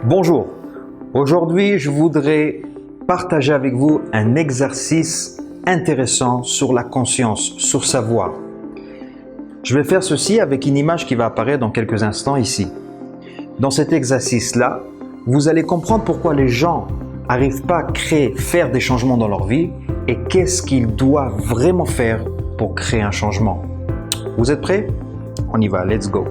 Bonjour, aujourd'hui je voudrais partager avec vous un exercice intéressant sur la conscience, sur savoir. Je vais faire ceci avec une image qui va apparaître dans quelques instants ici. Dans cet exercice-là, vous allez comprendre pourquoi les gens n'arrivent pas à faire des changements dans leur vie et qu'est-ce qu'ils doivent vraiment faire pour créer un changement. Vous êtes prêts? On y va, let's go!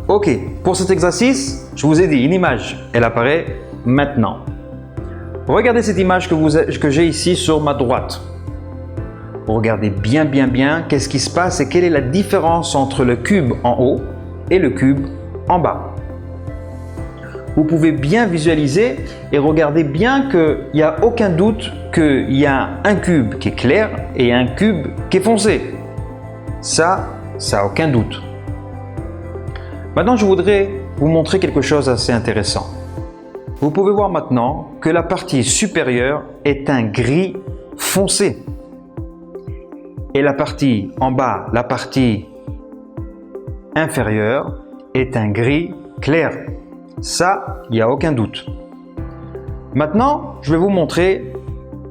Ok, pour cet exercice, je vous ai dit une image, elle apparaît maintenant. Regardez cette image que j'ai ici sur ma droite. Regardez bien qu'est-ce qui se passe et quelle est la différence entre le cube en haut et le cube en bas. Vous pouvez bien visualiser et regardez bien qu'il n'y a aucun doute qu'il y a un cube qui est clair et un cube qui est foncé. Ça n'a aucun doute. Maintenant, je voudrais vous montrer quelque chose d'assez intéressant. Vous pouvez voir maintenant que la partie supérieure est un gris foncé. Et la partie en bas, la partie inférieure, est un gris clair. Ça, il n'y a aucun doute. Maintenant, je vais vous montrer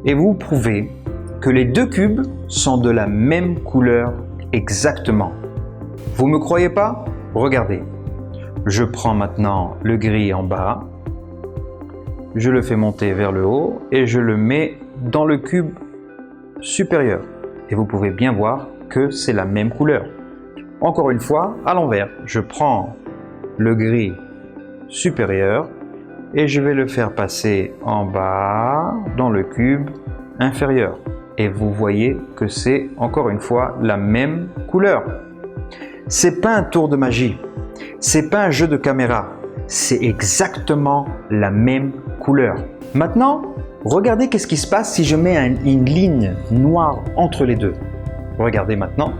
et vous prouver que les deux cubes sont de la même couleur exactement. Vous ne me croyez pas? Regardez. Je prends maintenant le gris en bas, je le fais monter vers le haut et je le mets dans le cube supérieur. Et vous pouvez bien voir que c'est la même couleur. Encore une fois, à l'envers, je prends le gris supérieur et je vais le faire passer en bas dans le cube inférieur. Et vous voyez que c'est encore une fois la même couleur. C'est pas un tour de magie. C'est pas un jeu de caméra, c'est exactement la même couleur. Maintenant, regardez qu'est-ce qui se passe si je mets une ligne noire entre les deux. Regardez maintenant.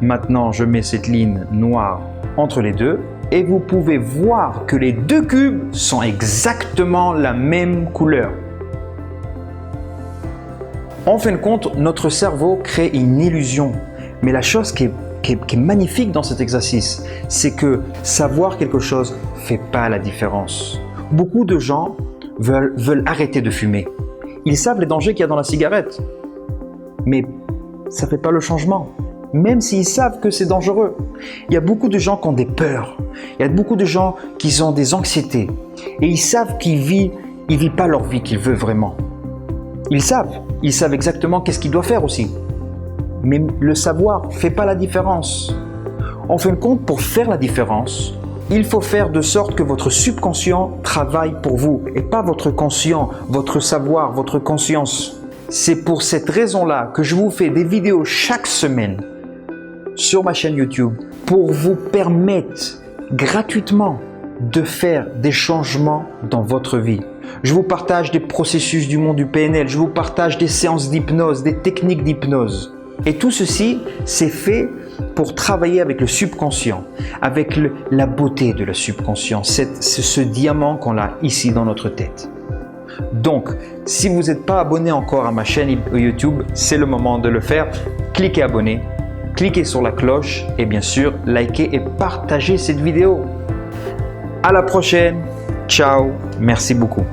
Maintenant, je mets cette ligne noire entre les deux et vous pouvez voir que les deux cubes sont exactement la même couleur. En fin de compte, notre cerveau crée une illusion, mais la chose qui est magnifique dans cet exercice, c'est que savoir quelque chose ne fait pas la différence. Beaucoup de gens veulent arrêter de fumer. Ils savent les dangers qu'il y a dans la cigarette, mais ça ne fait pas le changement, même s'ils savent que c'est dangereux. Il y a beaucoup de gens qui ont des peurs, il y a beaucoup de gens qui ont des anxiétés, et ils savent qu'ils ne vivent pas leur vie qu'ils veulent vraiment. Ils savent exactement qu'est-ce qu'ils doivent faire aussi. Mais le savoir ne fait pas la différence. En fin de compte, pour faire la différence, il faut faire de sorte que votre subconscient travaille pour vous et pas votre conscient, votre savoir, votre conscience. C'est pour cette raison-là que je vous fais des vidéos chaque semaine sur ma chaîne YouTube pour vous permettre gratuitement de faire des changements dans votre vie. Je vous partage des processus du monde du PNL, je vous partage des séances d'hypnose, des techniques d'hypnose. Et tout ceci, c'est fait pour travailler avec le subconscient, avec la beauté de la subconscient, ce diamant qu'on a ici dans notre tête. Donc, si vous n'êtes pas abonné encore à ma chaîne YouTube, c'est le moment de le faire. Cliquez abonner, cliquez sur la cloche et bien sûr, likez et partagez cette vidéo. À la prochaine, ciao, merci beaucoup.